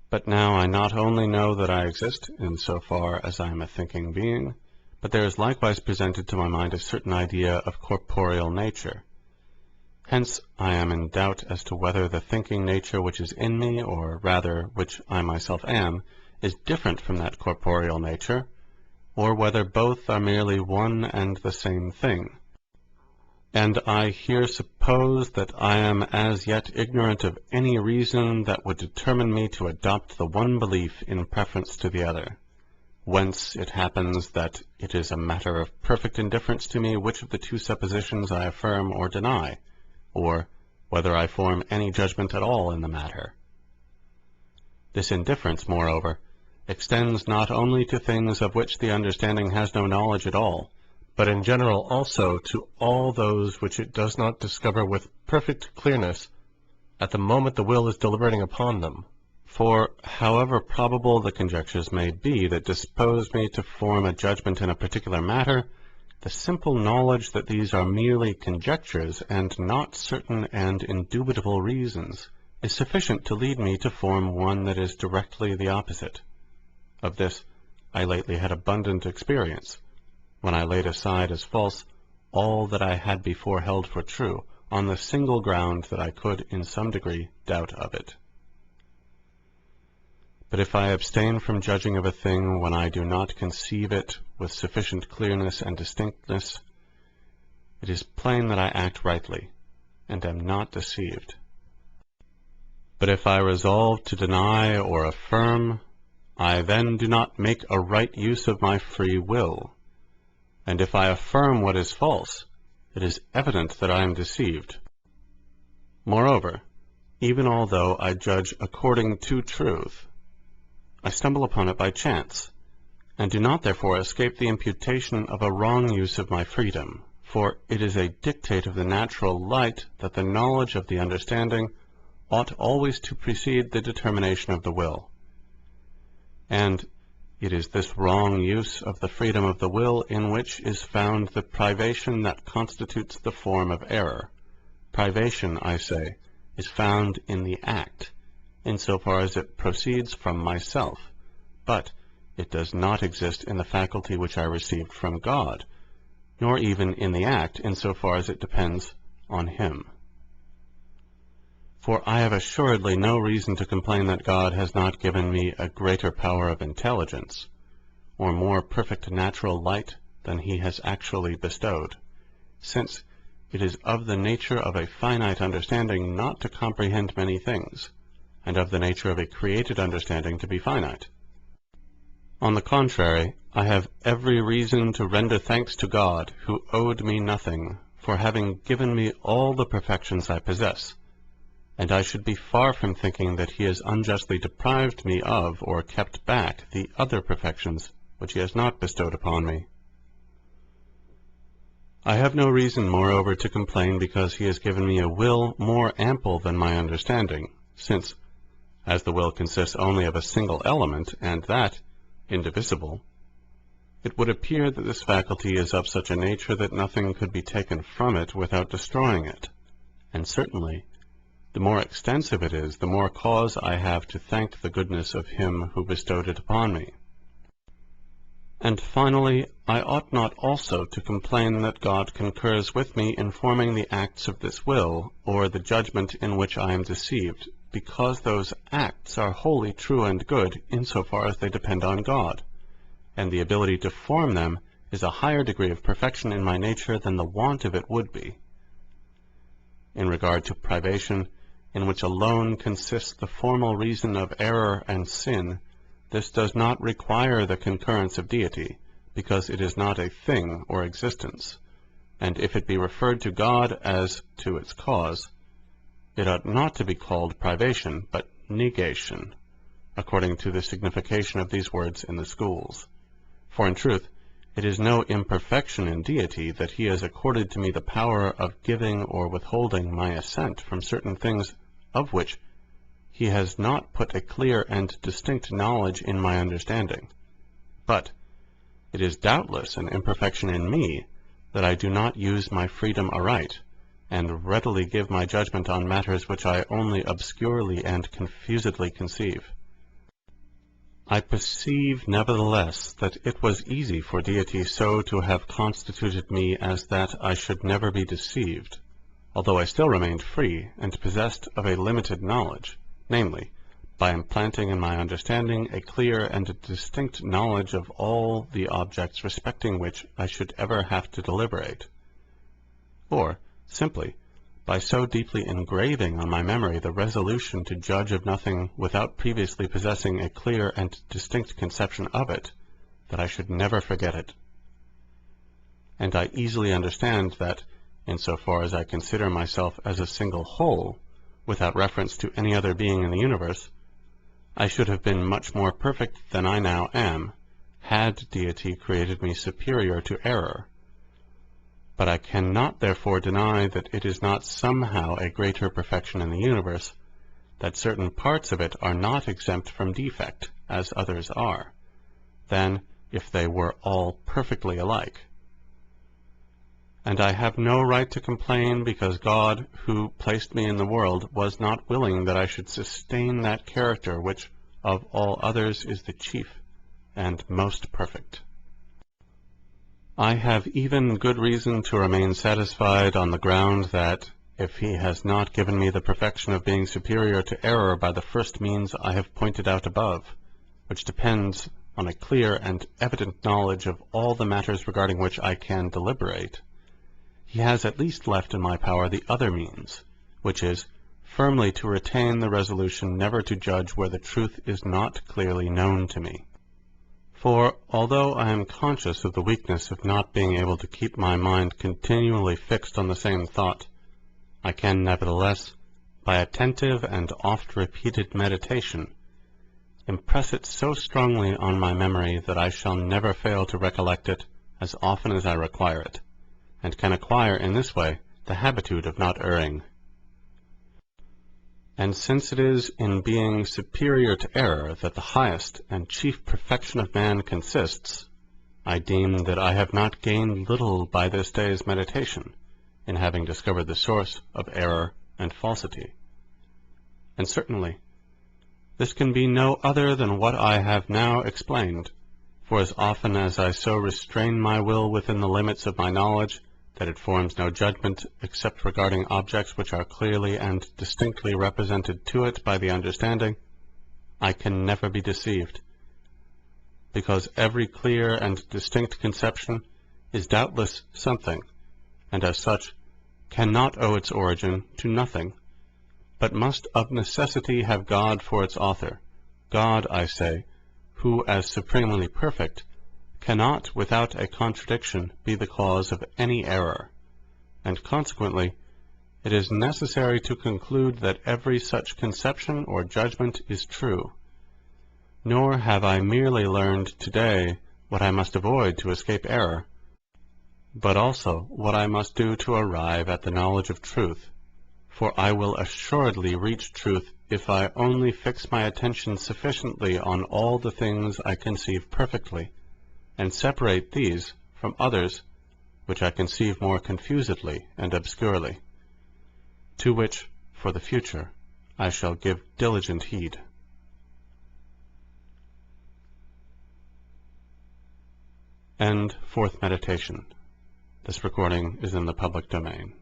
But now I not only know that I exist, in so far as I am a thinking being, but there is likewise presented to my mind a certain idea of corporeal nature. Hence I am in doubt as to whether the thinking nature which is in me, or rather which I myself am, is different from that corporeal nature, or whether both are merely one and the same thing. And I here suppose that I am as yet ignorant of any reason that would determine me to adopt the one belief in preference to the other, whence it happens that it is a matter of perfect indifference to me which of the two suppositions I affirm or deny, or whether I form any judgment at all in the matter. This indifference, moreover, extends not only to things of which the understanding has no knowledge at all, but in general also to all those which it does not discover with perfect clearness at the moment the will is deliberating upon them. For, however probable the conjectures may be that dispose me to form a judgment in a particular matter, the simple knowledge that these are merely conjectures and not certain and indubitable reasons is sufficient to lead me to form one that is directly the opposite. Of this I lately had abundant experience, when I laid aside as false all that I had before held for true, on the single ground that I could in some degree doubt of it. But if I abstain from judging of a thing when I do not conceive it with sufficient clearness and distinctness, it is plain that I act rightly, and am not deceived. But if I resolve to deny or affirm, I then do not make a right use of my free will. And if I affirm what is false, it is evident that I am deceived. Moreover, even although I judge according to truth, I stumble upon it by chance, and do not therefore escape the imputation of a wrong use of my freedom, for it is a dictate of the natural light that the knowledge of the understanding ought always to precede the determination of the will. And it is this wrong use of the freedom of the will in which is found the privation that constitutes the form of error. Privation, I say, is found in the act, in so far as it proceeds from myself, but it does not exist in the faculty which I received from God, nor even in the act in so far as it depends on Him. For I have assuredly no reason to complain that God has not given me a greater power of intelligence, or more perfect natural light than He has actually bestowed, since it is of the nature of a finite understanding not to comprehend many things, and of the nature of a created understanding to be finite. On the contrary, I have every reason to render thanks to God, who owed me nothing, for having given me all the perfections I possess, and I should be far from thinking that He has unjustly deprived me of or kept back the other perfections which He has not bestowed upon me. I have no reason, moreover, to complain because He has given me a will more ample than my understanding, since, as the will consists only of a single element, and that indivisible, it would appear that this faculty is of such a nature that nothing could be taken from it without destroying it, and certainly the more extensive it is, the more cause I have to thank the goodness of Him who bestowed it upon me. And finally, I ought not also to complain that God concurs with me in forming the acts of this will, or the judgment in which I am deceived, because those acts are wholly true and good in so far as they depend on God, and the ability to form them is a higher degree of perfection in my nature than the want of it would be. In regard to privation, in which alone consists the formal reason of error and sin, this does not require the concurrence of deity, because it is not a thing or existence, and if it be referred to God as to its cause, it ought not to be called privation, but negation, according to the signification of these words in the schools. For in truth, it is no imperfection in deity that He has accorded to me the power of giving or withholding my assent from certain things of which He has not put a clear and distinct knowledge in my understanding. But it is doubtless an imperfection in me that I do not use my freedom aright, and readily give my judgment on matters which I only obscurely and confusedly conceive. I perceive nevertheless that it was easy for Deity so to have constituted me as that I should never be deceived, although I still remained free and possessed of a limited knowledge, namely, by implanting in my understanding a clear and distinct knowledge of all the objects respecting which I should ever have to deliberate, or, simply, by so deeply engraving on my memory the resolution to judge of nothing without previously possessing a clear and distinct conception of it, that I should never forget it. And I easily understand that, in so far as I consider myself as a single whole, without reference to any other being in the universe, I should have been much more perfect than I now am, had Deity created me superior to error. But I cannot therefore deny that it is not somehow a greater perfection in the universe, that certain parts of it are not exempt from defect, as others are, than if they were all perfectly alike. And I have no right to complain because God, who placed me in the world, was not willing that I should sustain that character which of all others is the chief and most perfect. I have even good reason to remain satisfied on the ground that, if he has not given me the perfection of being superior to error by the first means I have pointed out above, which depends on a clear and evident knowledge of all the matters regarding which I can deliberate, he has at least left in my power the other means, which is, firmly to retain the resolution never to judge where the truth is not clearly known to me. For, although I am conscious of the weakness of not being able to keep my mind continually fixed on the same thought, I can nevertheless, by attentive and oft-repeated meditation, impress it so strongly on my memory that I shall never fail to recollect it as often as I require it, and can acquire in this way the habitude of not erring. And since it is in being superior to error that the highest and chief perfection of man consists, I deem that I have not gained little by this day's meditation, in having discovered the source of error and falsity. And certainly, this can be no other than what I have now explained, for as often as I so restrain my will within the limits of my knowledge, that it forms no judgment except regarding objects which are clearly and distinctly represented to it by the understanding, I can never be deceived, because every clear and distinct conception is doubtless something, and as such cannot owe its origin to nothing, but must of necessity have God for its author, God, I say, who, as supremely perfect, cannot without a contradiction be the cause of any error, and consequently it is necessary to conclude that every such conception or judgment is true. Nor have I merely learned today what I must avoid to escape error, but also what I must do to arrive at the knowledge of truth, for I will assuredly reach truth if I only fix my attention sufficiently on all the things I conceive perfectly, and separate these from others which I conceive more confusedly and obscurely, to which, for the future, I shall give diligent heed. End fourth meditation. This recording is in the public domain.